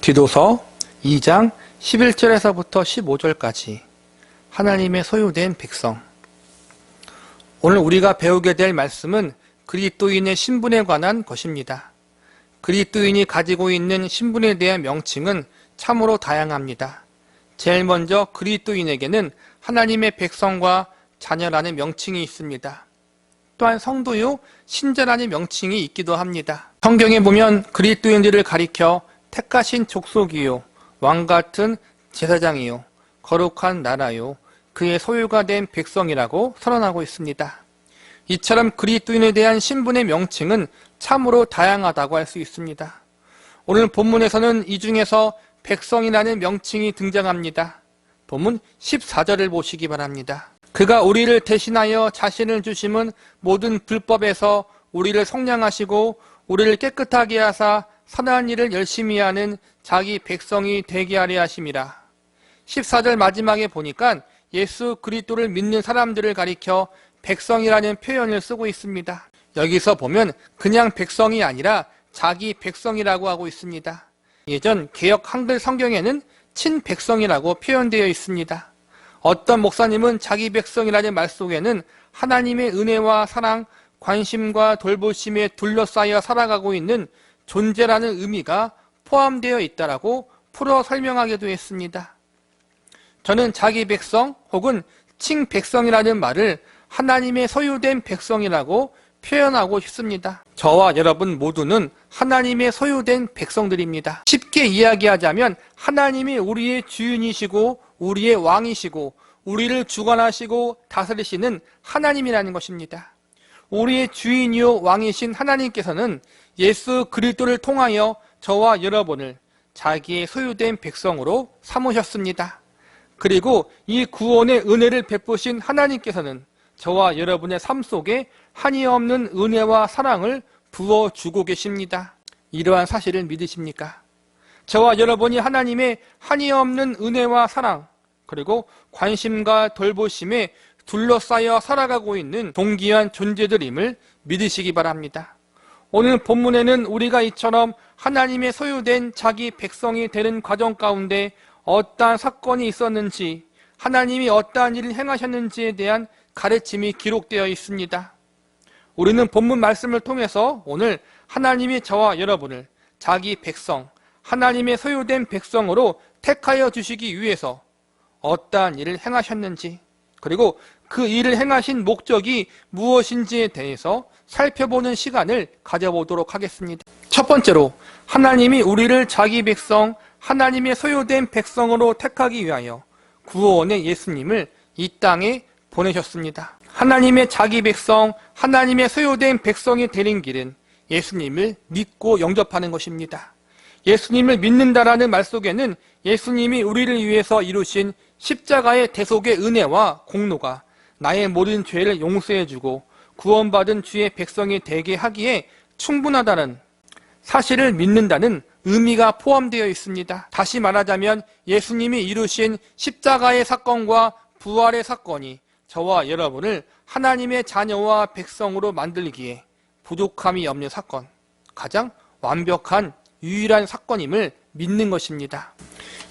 디도서 2장 11절에서부터 15절까지 하나님의 소유된 백성. 오늘 우리가 배우게 될 말씀은 그리스도인의 신분에 관한 것입니다. 그리스도인이 가지고 있는 신분에 대한 명칭은 참으로 다양합니다. 제일 먼저 그리스도인에게는 하나님의 백성과 자녀라는 명칭이 있습니다. 또한 성도요, 신자라는 명칭이 있기도 합니다. 성경에 보면 그리스도인들을 가리켜 택하신 족속이요, 왕같은 제사장이요, 거룩한 나라요, 그의 소유가 된 백성이라고 선언하고 있습니다. 이처럼 그리스도인에 대한 신분의 명칭은 참으로 다양하다고 할 수 있습니다. 오늘 본문에서는 이 중에서 백성이라는 명칭이 등장합니다. 본문 14절을 보시기 바랍니다. 그가 우리를 대신하여 자신을 주심은 모든 불법에서 우리를 속량하시고 우리를 깨끗하게 하사 선한 일을 열심히 하는 자기 백성이 되게 하려 하심이라. 14절 마지막에 보니까 예수 그리스도를 믿는 사람들을 가리켜 백성이라는 표현을 쓰고 있습니다. 여기서 보면 그냥 백성이 아니라 자기 백성이라고 하고 있습니다. 예전 개역 한글 성경에는 친백성이라고 표현되어 있습니다. 어떤 목사님은 자기 백성이라는 말 속에는 하나님의 은혜와 사랑, 관심과 돌보심에 둘러싸여 살아가고 있는 존재라는 의미가 포함되어 있다라고 풀어 설명하기도 했습니다. 저는 자기 백성 혹은 친백성이라는 말을 하나님의 소유된 백성이라고 표현하고 싶습니다. 저와 여러분 모두는 하나님의 소유된 백성들입니다. 쉽게 이야기하자면 하나님이 우리의 주인이시고 우리의 왕이시고 우리를 주관하시고 다스리시는 하나님이라는 것입니다. 우리의 주인이요 왕이신 하나님께서는 예수 그리스도를 통하여 저와 여러분을 자기의 소유된 백성으로 삼으셨습니다. 그리고 이 구원의 은혜를 베푸신 하나님께서는 저와 여러분의 삶 속에 한이없는 은혜와 사랑을 부어주고 계십니다. 이러한 사실을 믿으십니까? 저와 여러분이 하나님의 한이없는 은혜와 사랑 그리고 관심과 돌보심에 둘러싸여 살아가고 있는 동귀한 존재들임을 믿으시기 바랍니다. 오늘 본문에는 우리가 이처럼 하나님의 소유된 자기 백성이 되는 과정 가운데 어떠한 사건이 있었는지, 하나님이 어떠한 일을 행하셨는지에 대한 가르침이 기록되어 있습니다. 우리는 본문 말씀을 통해서 오늘 하나님이 저와 여러분을 자기 백성, 하나님의 소유된 백성으로 택하여 주시기 위해서 어떠한 일을 행하셨는지, 그리고 그 일을 행하신 목적이 무엇인지에 대해서 살펴보는 시간을 가져보도록 하겠습니다. 첫 번째로 하나님이 우리를 자기 백성, 하나님의 소유된 백성으로 택하기 위하여 구원의 예수님을 이 땅에 보내셨습니다. 하나님의 자기 백성, 하나님의 소유된 백성이 되는 길은 예수님을 믿고 영접하는 것입니다. 예수님을 믿는다라는 말 속에는 예수님이 우리를 위해서 이루신 십자가의 대속의 은혜와 공로가 나의 모든 죄를 용서해주고 구원받은 주의 백성이 되게 하기에 충분하다는 사실을 믿는다는 의미가 포함되어 있습니다. 다시 말하자면 예수님이 이루신 십자가의 사건과 부활의 사건이 저와 여러분을 하나님의 자녀와 백성으로 만들기에 부족함이 없는 사건, 가장 완벽한 유일한 사건임을 믿는 것입니다.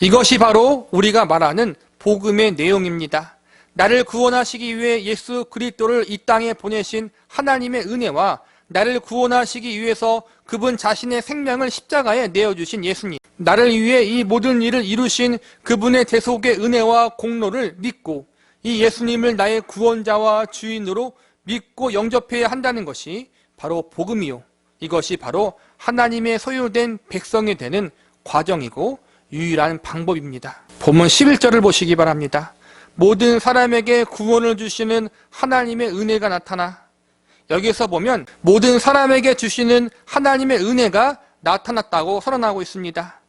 이것이 바로 우리가 말하는 복음의 내용입니다. 나를 구원하시기 위해 예수 그리스도를 이 땅에 보내신 하나님의 은혜와 나를 구원하시기 위해서 그분 자신의 생명을 십자가에 내어주신 예수님, 나를 위해 이 모든 일을 이루신 그분의 대속의 은혜와 공로를 믿고 이 예수님을 나의 구원자와 주인으로 믿고 영접해야 한다는 것이 바로 복음이요, 이것이 바로 하나님의 소유된 백성이 되는 과정이고 유일한 방법입니다. 본문 11절을 보시기 바랍니다. 모든 사람에게 구원을 주시는 하나님의 은혜가 나타나, 여기서 보면 모든 사람에게 주시는 하나님의 은혜가 나타났다고 선언하고 있습니다.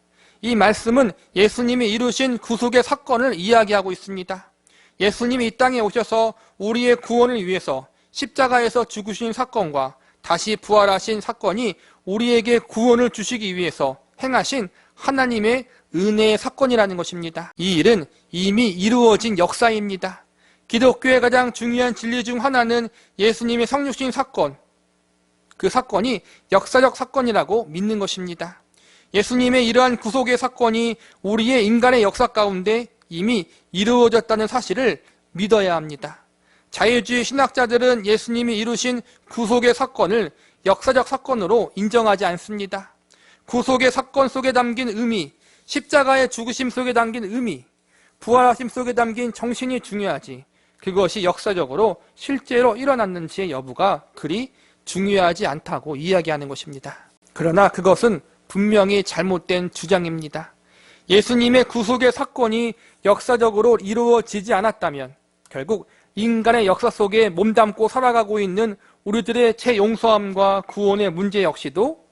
이 말씀은 예수님이 이루신 구속의 사건을 이야기하고 있습니다. 예수님이 이 땅에 오셔서 우리의 구원을 위해서 십자가에서 죽으신 사건과 다시 부활하신 사건이 우리에게 구원을 주시기 위해서 행하신 하나님의 은혜의 사건이라는 것입니다. 이 일은 이미 이루어진 역사입니다. 기독교의 가장 중요한 진리 중 하나는 예수님의 성육신 사건, 그 사건이 역사적 사건이라고 믿는 것입니다. 예수님의 이러한 구속의 사건이 우리의 인간의 역사 가운데 이미 이루어졌다는 사실을 믿어야 합니다. 자유주의 신학자들은 예수님이 이루신 구속의 사건을 역사적 사건으로 인정하지 않습니다. 구속의 사건 속에 담긴 의미, 십자가의 죽으심 속에 담긴 의미, 부활하심 속에 담긴 정신이 중요하지 그것이 역사적으로 실제로 일어났는지의 여부가 그리 중요하지 않다고 이야기하는 것입니다. 그러나 그것은 분명히 잘못된 주장입니다. 예수님의 구속의 사건이 역사적으로 이루어지지 않았다면 결국 인간의 역사 속에 몸담고 살아가고 있는 우리들의 재용서함과 구원의 문제 역시도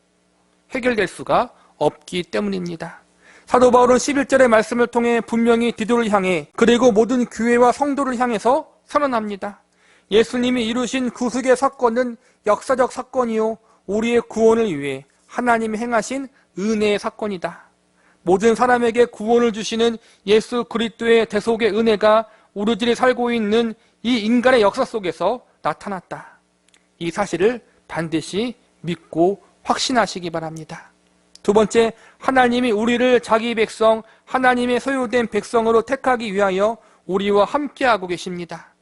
해결될 수가 없기 때문입니다. 사도 바울은 11절의 말씀을 통해 분명히 디도를 향해 그리고 모든 교회와 성도를 향해서 선언합니다. 예수님이 이루신 구속의 사건은 역사적 사건이요 우리의 구원을 위해 하나님이 행하신 은혜의 사건이다. 모든 사람에게 구원을 주시는 예수 그리스도의 대속의 은혜가 우리들이 살고 있는 이 인간의 역사 속에서 나타났다. 이 사실을 반드시 믿고 확신하시기 바랍니다. 두 번째, 하나님이 우리를 자기 백성, 하나님의 소유된 백성으로 택하기 위하여 우리와 함께하고 계십니다.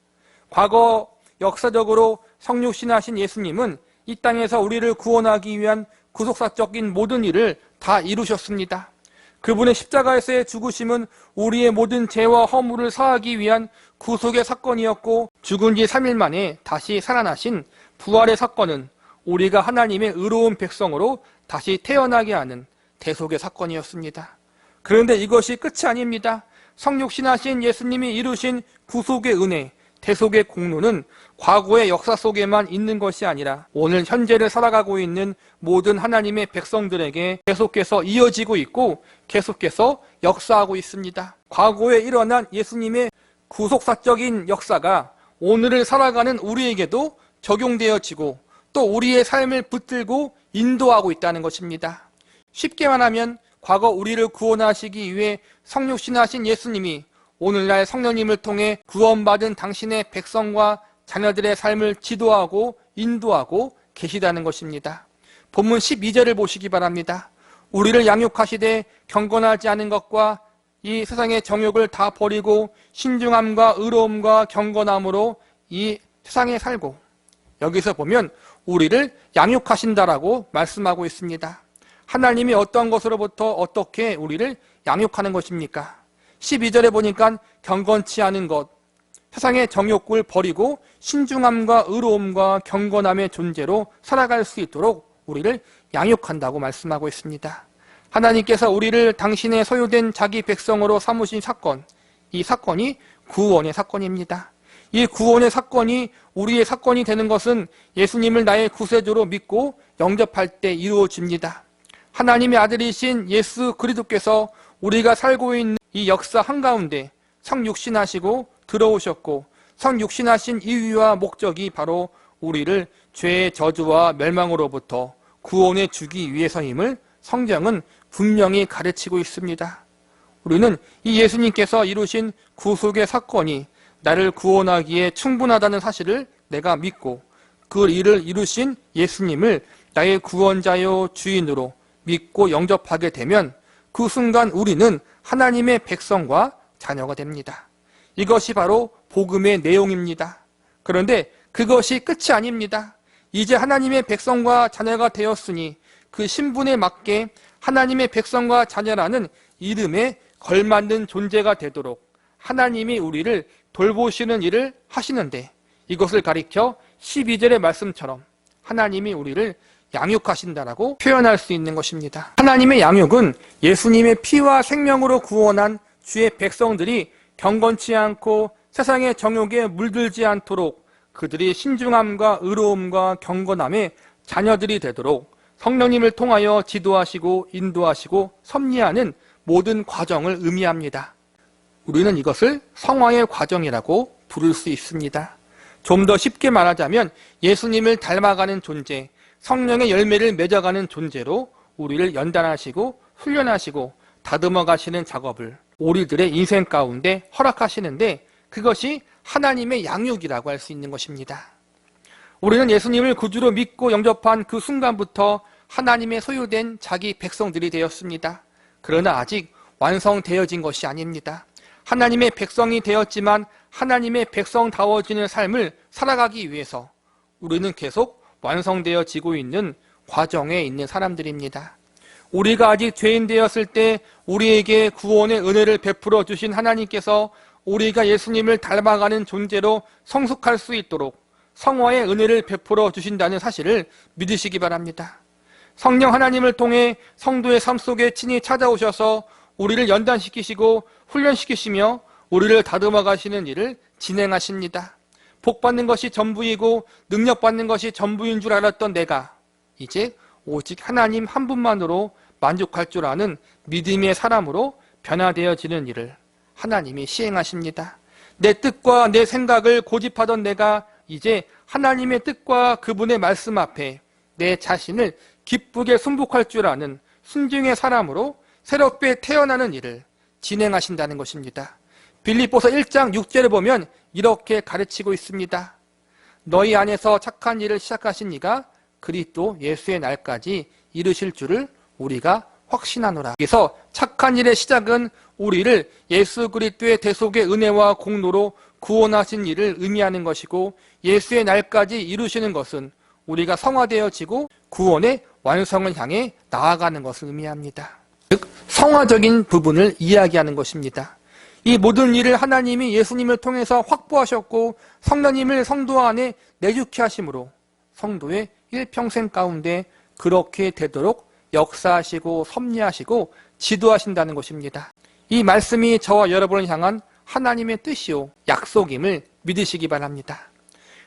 과거 역사적으로 성육신하신 예수님은 이 땅에서 우리를 구원하기 위한 구속사적인 모든 일을 다 이루셨습니다. 그분의 십자가에서의 죽으심은 우리의 모든 죄와 허물을 사하기 위한 구속의 사건이었고 죽은 지 3일 만에 다시 살아나신 부활의 사건은 우리가 하나님의 의로운 백성으로 다시 태어나게 하는 대속의 사건이었습니다. 그런데 이것이 끝이 아닙니다. 성육신하신 예수님이 이루신 구속의 은혜, 대속의 공로는 과거의 역사 속에만 있는 것이 아니라 오늘 현재를 살아가고 있는 모든 하나님의 백성들에게 계속해서 이어지고 있고 계속해서 역사하고 있습니다. 과거에 일어난 예수님의 구속사적인 역사가 오늘을 살아가는 우리에게도 적용되어지고 또 우리의 삶을 붙들고 인도하고 있다는 것입니다. 쉽게 말하면 과거 우리를 구원하시기 위해 성육신하신 예수님이 오늘날 성령님을 통해 구원받은 당신의 백성과 자녀들의 삶을 지도하고 인도하고 계시다는 것입니다. 본문 12절을 보시기 바랍니다. 우리를 양육하시되 경건하지 않은 것과 이 세상의 정욕을 다 버리고 신중함과 의로움과 경건함으로 이 세상에 살고, 여기서 보면 우리를 양육하신다라고 말씀하고 있습니다. 하나님이 어떤 것으로부터 어떻게 우리를 양육하는 것입니까? 12절에 보니까 경건치 않은 것, 세상의 정욕을 버리고 신중함과 의로움과 경건함의 존재로 살아갈 수 있도록 우리를 양육한다고 말씀하고 있습니다. 하나님께서 우리를 당신의 소유된 자기 백성으로 삼으신 사건, 이 사건이 구원의 사건입니다. 이 구원의 사건이 우리의 사건이 되는 것은 예수님을 나의 구세주로 믿고 영접할 때 이루어집니다. 하나님의 아들이신 예수 그리스도께서 우리가 살고 있는 이 역사 한가운데 성육신하시고 들어오셨고, 성육신하신 이유와 목적이 바로 우리를 죄의 저주와 멸망으로부터 구원해 주기 위해서임을 성경은 분명히 가르치고 있습니다. 우리는 이 예수님께서 이루신 구속의 사건이 나를 구원하기에 충분하다는 사실을 내가 믿고 그 일을 이루신 예수님을 나의 구원자요 주인으로 믿고 영접하게 되면 그 순간 우리는 하나님의 백성과 자녀가 됩니다. 이것이 바로 복음의 내용입니다. 그런데 그것이 끝이 아닙니다. 이제 하나님의 백성과 자녀가 되었으니 그 신분에 맞게 하나님의 백성과 자녀라는 이름에 걸맞는 존재가 되도록 하나님이 우리를 돌보시는 일을 하시는데, 이것을 가리켜 12절의 말씀처럼 하나님이 우리를 양육하신다라고 표현할 수 있는 것입니다. 하나님의 양육은 예수님의 피와 생명으로 구원한 주의 백성들이 경건치 않고 세상의 정욕에 물들지 않도록 그들이 신중함과 의로움과 경건함의 자녀들이 되도록 성령님을 통하여 지도하시고 인도하시고 섭리하는 모든 과정을 의미합니다. 우리는 이것을 성화의 과정이라고 부를 수 있습니다. 좀 더 쉽게 말하자면 예수님을 닮아가는 존재, 성령의 열매를 맺어가는 존재로 우리를 연단하시고 훈련하시고 다듬어 가시는 작업을 우리들의 인생 가운데 허락하시는데, 그것이 하나님의 양육이라고 할 수 있는 것입니다. 우리는 예수님을 구주로 믿고 영접한 그 순간부터 하나님의 소유된 자기 백성들이 되었습니다. 그러나 아직 완성되어진 것이 아닙니다. 하나님의 백성이 되었지만 하나님의 백성다워지는 삶을 살아가기 위해서 우리는 계속 완성되어지고 있는 과정에 있는 사람들입니다. 우리가 아직 죄인 되었을 때 우리에게 구원의 은혜를 베풀어 주신 하나님께서 우리가 예수님을 닮아가는 존재로 성숙할 수 있도록 성화의 은혜를 베풀어 주신다는 사실을 믿으시기 바랍니다. 성령 하나님을 통해 성도의 삶 속에 친히 찾아오셔서 우리를 연단시키시고 훈련시키시며 우리를 다듬어 가시는 일을 진행하십니다. 복받는 것이 전부이고 능력받는 것이 전부인 줄 알았던 내가 이제 오직 하나님 한 분만으로 만족할 줄 아는 믿음의 사람으로 변화되어지는 일을 하나님이 시행하십니다. 내 뜻과 내 생각을 고집하던 내가 이제 하나님의 뜻과 그분의 말씀 앞에 내 자신을 기쁘게 순복할 줄 아는 순종의 사람으로 새롭게 태어나는 일을 진행하신다는 것입니다. 빌립보서 1장 6절을 보면 이렇게 가르치고 있습니다. 너희 안에서 착한 일을 시작하신 이가 그리스도 예수의 날까지 이루실 줄을 우리가 확신하노라. 여기서 착한 일의 시작은 우리를 예수 그리스도의 대속의 은혜와 공로로 구원하신 일을 의미하는 것이고, 예수의 날까지 이루시는 것은 우리가 성화되어지고 구원의 완성을 향해 나아가는 것을 의미합니다. 즉 성화적인 부분을 이야기하는 것입니다. 이 모든 일을 하나님이 예수님을 통해서 확보하셨고 성령님을 성도 안에 내주케 하심으로 성도의 일평생 가운데 그렇게 되도록 역사하시고 섭리하시고 지도하신다는 것입니다. 이 말씀이 저와 여러분을 향한 하나님의 뜻이요 약속임을 믿으시기 바랍니다.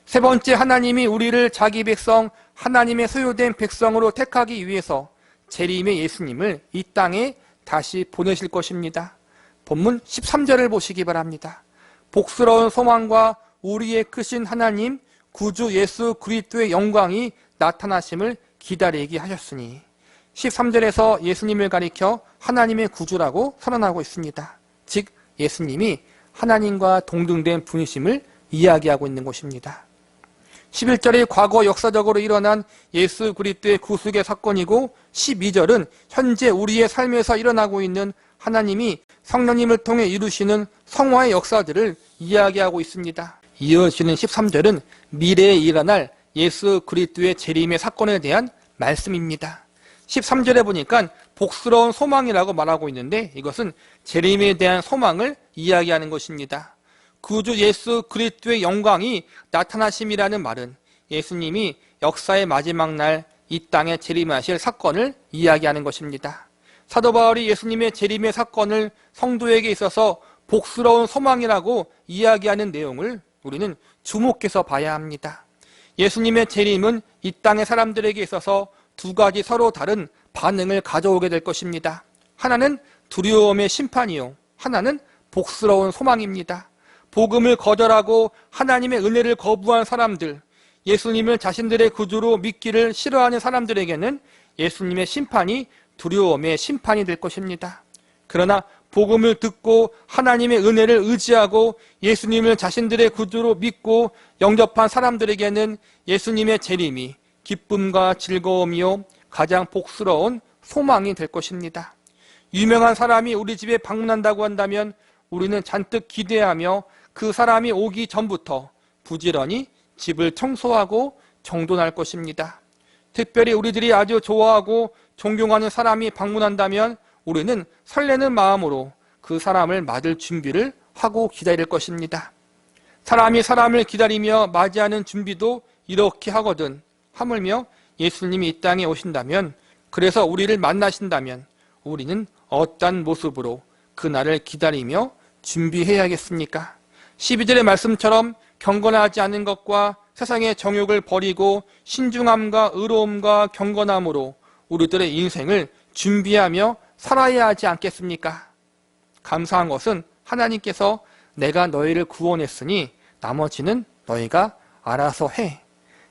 세 번째, 하나님이 우리를 자기 백성, 하나님의 소유된 백성으로 택하기 위해서 재림의 예수님을 이 땅에 다시 보내실 것입니다. 본문 13절을 보시기 바랍니다. 복스러운 소망과 우리의 크신 하나님 구주 예수 그리스도의 영광이 나타나심을 기다리게 하셨으니, 13절에서 예수님을 가리켜 하나님의 구주라고 선언하고 있습니다. 즉 예수님이 하나님과 동등된 분이심을 이야기하고 있는 것입니다. 11절이 과거 역사적으로 일어난 예수 그리스도의 구속의 사건이고, 12절은 현재 우리의 삶에서 일어나고 있는 하나님이 성령님을 통해 이루시는 성화의 역사들을 이야기하고 있습니다. 이어지는 13절은 미래에 일어날 예수 그리스도의 재림의 사건에 대한 말씀입니다. 13절에 보니까 복스러운 소망이라고 말하고 있는데 이것은 재림에 대한 소망을 이야기하는 것입니다. 구주 예수 그리스도의 영광이 나타나심이라는 말은 예수님이 역사의 마지막 날 이 땅에 재림하실 사건을 이야기하는 것입니다. 사도 바울이 예수님의 재림의 사건을 성도에게 있어서 복스러운 소망이라고 이야기하는 내용을 우리는 주목해서 봐야 합니다. 예수님의 재림은 이 땅의 사람들에게 있어서 두 가지 서로 다른 반응을 가져오게 될 것입니다. 하나는 두려움의 심판이요, 하나는 복스러운 소망입니다. 복음을 거절하고 하나님의 은혜를 거부한 사람들, 예수님을 자신들의 구주로 믿기를 싫어하는 사람들에게는 예수님의 심판이 두려움의 심판이 될 것입니다. 그러나 복음을 듣고 하나님의 은혜를 의지하고 예수님을 자신들의 구주로 믿고 영접한 사람들에게는 예수님의 재림이 기쁨과 즐거움이요 가장 복스러운 소망이 될 것입니다. 유명한 사람이 우리 집에 방문한다고 한다면 우리는 잔뜩 기대하며 그 사람이 오기 전부터 부지런히 집을 청소하고 정돈할 것입니다. 특별히 우리들이 아주 좋아하고 존경하는 사람이 방문한다면 우리는 설레는 마음으로 그 사람을 맞을 준비를 하고 기다릴 것입니다. 사람이 사람을 기다리며 맞이하는 준비도 이렇게 하거든. 하물며 예수님이 이 땅에 오신다면, 그래서 우리를 만나신다면 우리는 어떤 모습으로 그날을 기다리며 준비해야겠습니까? 12절의 말씀처럼 경건하지 않은 것과 세상의 정욕을 버리고 신중함과 의로움과 경건함으로 우리들의 인생을 준비하며 살아야 하지 않겠습니까? 감사한 것은 하나님께서 내가 너희를 구원했으니 나머지는 너희가 알아서 해,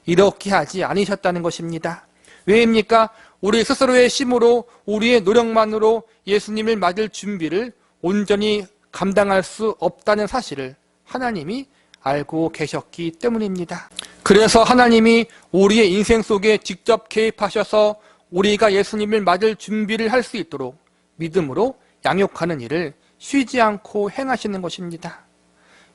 이렇게 하지 않으셨다는 것입니다. 왜입니까? 우리 스스로의 힘으로 우리의 노력만으로 예수님을 맞을 준비를 온전히 감당할 수 없다는 사실을 하나님이 알고 계셨기 때문입니다. 그래서 하나님이 우리의 인생 속에 직접 개입하셔서 우리가 예수님을 맞을 준비를 할 수 있도록 믿음으로 양육하는 일을 쉬지 않고 행하시는 것입니다.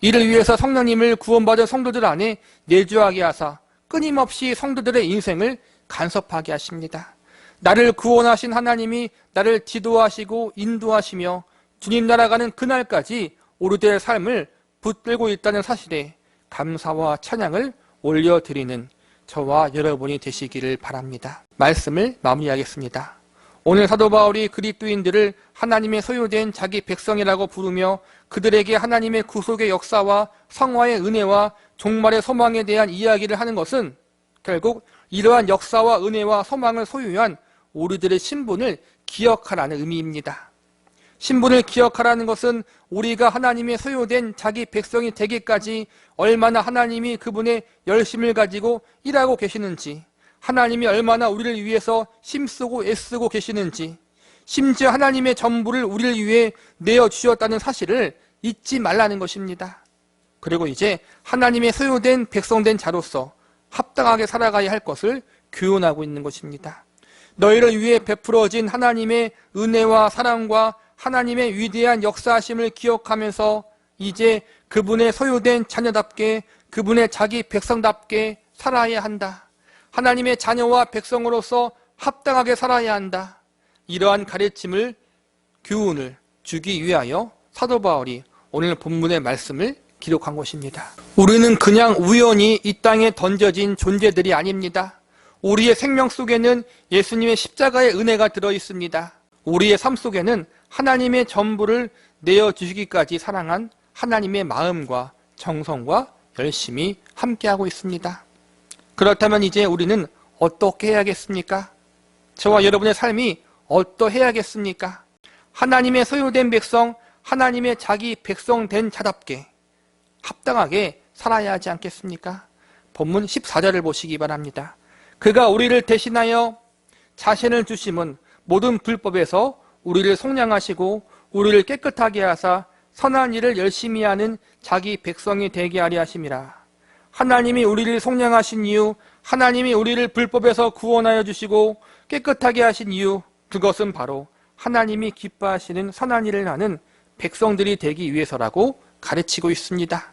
이를 위해서 성령님을 구원받은 성도들 안에 내주하게 하사 끊임없이 성도들의 인생을 간섭하게 하십니다. 나를 구원하신 하나님이 나를 지도하시고 인도하시며 주님 날아가는 그날까지 오르될 삶을 붙들고 있다는 사실에 감사와 찬양을 올려드리는 저와 여러분이 되시기를 바랍니다. 말씀을 마무리하겠습니다. 오늘 사도 바울이 그리스도인들을 하나님의 소유된 자기 백성이라고 부르며 그들에게 하나님의 구속의 역사와 성화의 은혜와 종말의 소망에 대한 이야기를 하는 것은 결국 이러한 역사와 은혜와 소망을 소유한 우리들의 신분을 기억하라는 의미입니다. 신분을 기억하라는 것은 우리가 하나님의 소유된 자기 백성이 되기까지 얼마나 하나님이 그분의 열심을 가지고 일하고 계시는지, 하나님이 얼마나 우리를 위해서 힘쓰고 애쓰고 계시는지, 심지어 하나님의 전부를 우리를 위해 내어주셨다는 사실을 잊지 말라는 것입니다. 그리고 이제 하나님의 소유된 백성된 자로서 합당하게 살아가야 할 것을 교훈하고 있는 것입니다. 너희를 위해 베풀어진 하나님의 은혜와 사랑과 하나님의 위대한 역사하심을 기억하면서 이제 그분의 소유된 자녀답게, 그분의 자기 백성답게 살아야 한다. 하나님의 자녀와 백성으로서 합당하게 살아야 한다. 이러한 가르침을, 교훈을 주기 위하여 사도 바울이 오늘 본문의 말씀을 기록한 것입니다. 우리는 그냥 우연히 이 땅에 던져진 존재들이 아닙니다. 우리의 생명 속에는 예수님의 십자가의 은혜가 들어있습니다. 우리의 삶 속에는 하나님의 전부를 내어주시기까지 사랑한 하나님의 마음과 정성과 열심이 함께하고 있습니다. 그렇다면 이제 우리는 어떻게 해야겠습니까? 저와 여러분의 삶이 어떠해야겠습니까? 하나님의 소유된 백성, 하나님의 자기 백성된 자답게 합당하게 살아야 하지 않겠습니까? 본문 14절을 보시기 바랍니다. 그가 우리를 대신하여 자신을 주심은 모든 불법에서 우리를 속량하시고 우리를 깨끗하게 하사 선한 일을 열심히 하는 자기 백성이 되게 하려 하심이라. 하나님이 우리를 속량하신 이유, 하나님이 우리를 불법에서 구원하여 주시고 깨끗하게 하신 이유, 그것은 바로 하나님이 기뻐하시는 선한 일을 하는 백성들이 되기 위해서라고 가르치고 있습니다.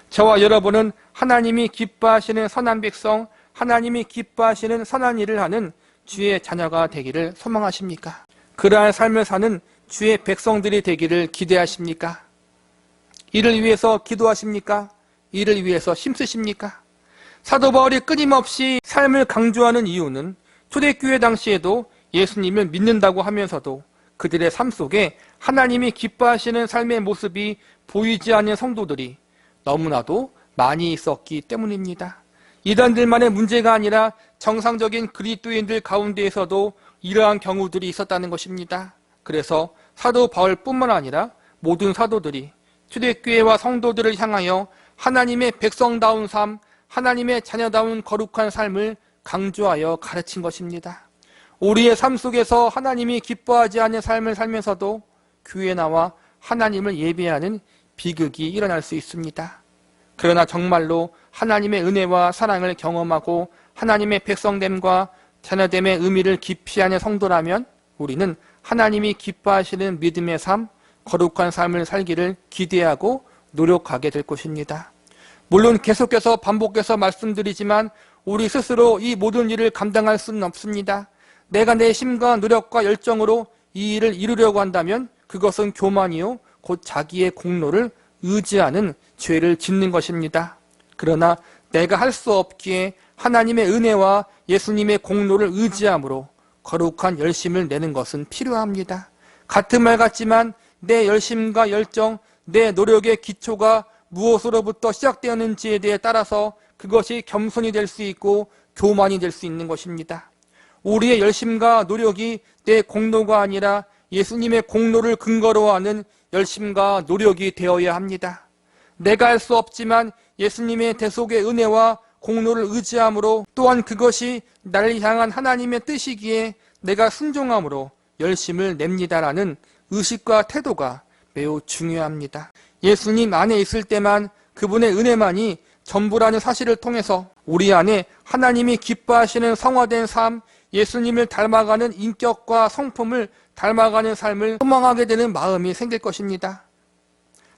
저와 여러분은 하나님이 기뻐하시는 선한 백성, 하나님이 기뻐하시는 선한 일을 하는 주의 자녀가 되기를 소망하십니까? 그러한 삶을 사는 주의 백성들이 되기를 기대하십니까? 이를 위해서 기도하십니까? 이를 위해서 힘쓰십니까? 사도 바울이 끊임없이 삶을 강조하는 이유는 초대교회 당시에도 예수님을 믿는다고 하면서도 그들의 삶 속에 하나님이 기뻐하시는 삶의 모습이 보이지 않는 성도들이 너무나도 많이 있었기 때문입니다. 이단들만의 문제가 아니라 정상적인 그리스도인들 가운데에서도 이러한 경우들이 있었다는 것입니다. 그래서 사도 바울뿐만 아니라 모든 사도들이 초대교회와 성도들을 향하여 하나님의 백성다운 삶, 하나님의 자녀다운 거룩한 삶을 강조하여 가르친 것입니다. 우리의 삶 속에서 하나님이 기뻐하지 않는 삶을 살면서도 교회에 나와 하나님을 예배하는 비극이 일어날 수 있습니다. 그러나 정말로 하나님의 은혜와 사랑을 경험하고 하나님의 백성됨과 자녀됨의 의미를 깊이 아는 성도라면 우리는 하나님이 기뻐하시는 믿음의 삶, 거룩한 삶을 살기를 기대하고 노력하게 될 것입니다. 물론 계속해서 반복해서 말씀드리지만 우리 스스로 이 모든 일을 감당할 수는 없습니다. 내가 내 힘과 노력과 열정으로 이 일을 이루려고 한다면 그것은 교만이요 곧 자기의 공로를 의지하는 죄를 짓는 것입니다. 그러나 내가 할 수 없기에 하나님의 은혜와 예수님의 공로를 의지함으로 거룩한 열심을 내는 것은 필요합니다. 같은 말 같지만 내 열심과 열정, 내 노력의 기초가 무엇으로부터 시작되었는지에 대해 따라서 그것이 겸손이 될 수 있고 교만이 될 수 있는 것입니다. 우리의 열심과 노력이 내 공로가 아니라 예수님의 공로를 근거로 하는 열심과 노력이 되어야 합니다. 내가 할 수 없지만 예수님의 대속의 은혜와 공로를 의지함으로 또한 그것이 나를 향한 하나님의 뜻이기에 내가 순종함으로 열심을 냅니다라는 의식과 태도가 매우 중요합니다. 예수님 안에 있을 때만 그분의 은혜만이 전부라는 사실을 통해서 우리 안에 하나님이 기뻐하시는 성화된 삶, 예수님을 닮아가는 인격과 성품을 닮아가는 삶을 소망하게 되는 마음이 생길 것입니다.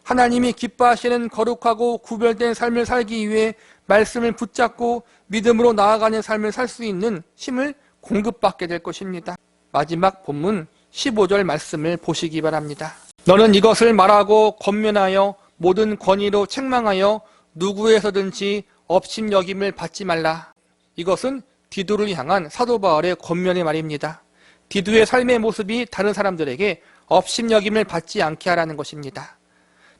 하나님이 기뻐하시는 거룩하고 구별된 삶을 살기 위해 말씀을 붙잡고 믿음으로 나아가는 삶을 살 수 있는 힘을 공급받게 될 것입니다. 마지막 본문 15절 말씀을 보시기 바랍니다. 너는 이것을 말하고 권면하여 모든 권위로 책망하여 누구에서든지 업신여김을 받지 말라. 이것은 디도를 향한 사도 바울의 권면의 말입니다. 디도의 삶의 모습이 다른 사람들에게 업신여김을 받지 않게 하라는 것입니다.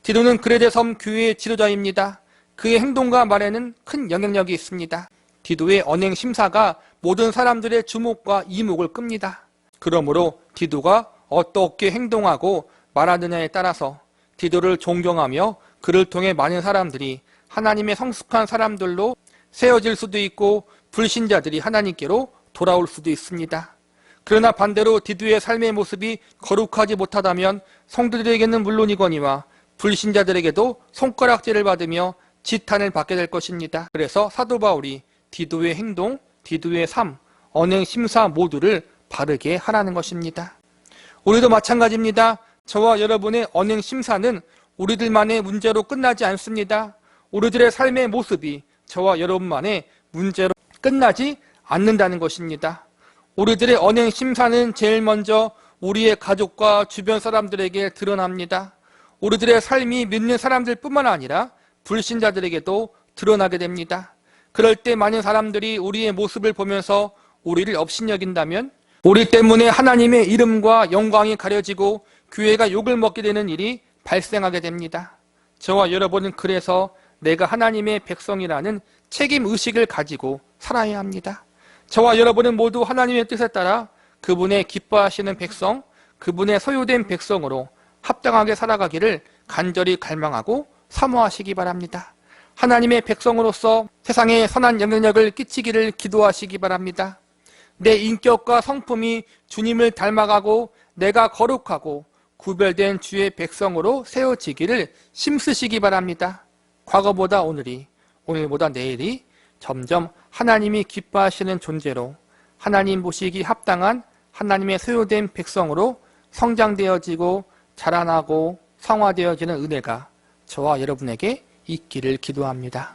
디도는 그레데 섬 교회의 지도자입니다. 그의 행동과 말에는 큰 영향력이 있습니다. 디도의 언행 심사가 모든 사람들의 주목과 이목을 끕니다. 그러므로 디도가 어떻게 행동하고 말하느냐에 따라서 디도를 존경하며 그를 통해 많은 사람들이 하나님의 성숙한 사람들로 세워질 수도 있고 불신자들이 하나님께로 돌아올 수도 있습니다. 그러나 반대로 디도의 삶의 모습이 거룩하지 못하다면 성도들에게는 물론이거니와 불신자들에게도 손가락질을 받으며 지탄을 받게 될 것입니다. 그래서 사도 바울이 디도의 행동, 디도의 삶, 언행 심사 모두를 바르게 하라는 것입니다. 우리도 마찬가지입니다. 저와 여러분의 언행 심사는 우리들만의 문제로 끝나지 않습니다. 우리들의 삶의 모습이 저와 여러분만의 문제로 끝나지 않는다는 것입니다. 우리들의 언행 심사는 제일 먼저 우리의 가족과 주변 사람들에게 드러납니다. 우리들의 삶이 믿는 사람들 뿐만 아니라 불신자들에게도 드러나게 됩니다. 그럴 때 많은 사람들이 우리의 모습을 보면서 우리를 업신여긴다면 우리 때문에 하나님의 이름과 영광이 가려지고 교회가 욕을 먹게 되는 일이 발생하게 됩니다. 저와 여러분은 그래서 내가 하나님의 백성이라는 책임의식을 가지고 살아야 합니다. 저와 여러분은 모두 하나님의 뜻에 따라 그분의 기뻐하시는 백성, 그분의 소유된 백성으로 합당하게 살아가기를 간절히 갈망하고 사모하시기 바랍니다. 하나님의 백성으로서 세상에 선한 영향력을 끼치기를 기도하시기 바랍니다. 내 인격과 성품이 주님을 닮아가고 내가 거룩하고 구별된 주의 백성으로 세워지기를 힘쓰시기 바랍니다. 과거보다 오늘이, 오늘보다 내일이 점점 하나님이 기뻐하시는 존재로 하나님 보시기 합당한 하나님의 소유된 백성으로 성장되어지고 자라나고 성화되어지는 은혜가 저와 여러분에게 있기를 기도합니다.